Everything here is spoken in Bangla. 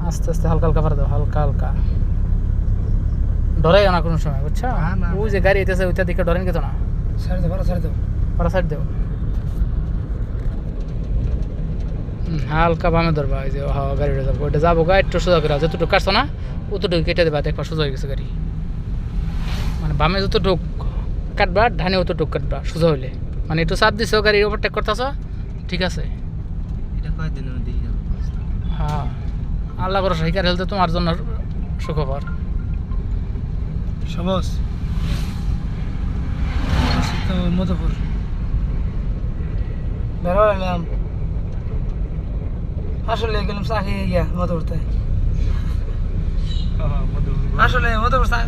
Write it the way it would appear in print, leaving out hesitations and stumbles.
আস্তে আস্তে হালকা হালকা পারে দাও, হালকা হালকা। ডরাইও না কোনো সময়, বুঝছো? ওই যে গাড়ি এতেছে ওইটা দিকে ডরেন কিন্তু না। ছাড় দাও, ছাড় দাও। পরা সাইড দেও। হালকা বামে ধরবা, এই যে হাওয়া গাড়ি উঠে যাবো, ওইটা যাবো গা একটু সোজা করে, যতটুকু কাটছো না অতটুকু কেটে দেবা, দেখবা সোজা হয়ে গেছে গাড়ি। মানে বামে যতটুকু কাটবা, ডানে অতটুকু কাটবা সোজা হইলে। মানে একটু চাপ দিছো, গাড়ি ওভারটেক করতেছ, ঠিক আছে। হ্যাঁ, আল্লাহ ভরসা, শিকার হেলতে তোমার জন্য সুখবর। সবস তো মধুপুর বেরোলাম, আসলে গেলাম চা খেয়ে গিয়া মধুপুরতে। আসলে মধুপুর চা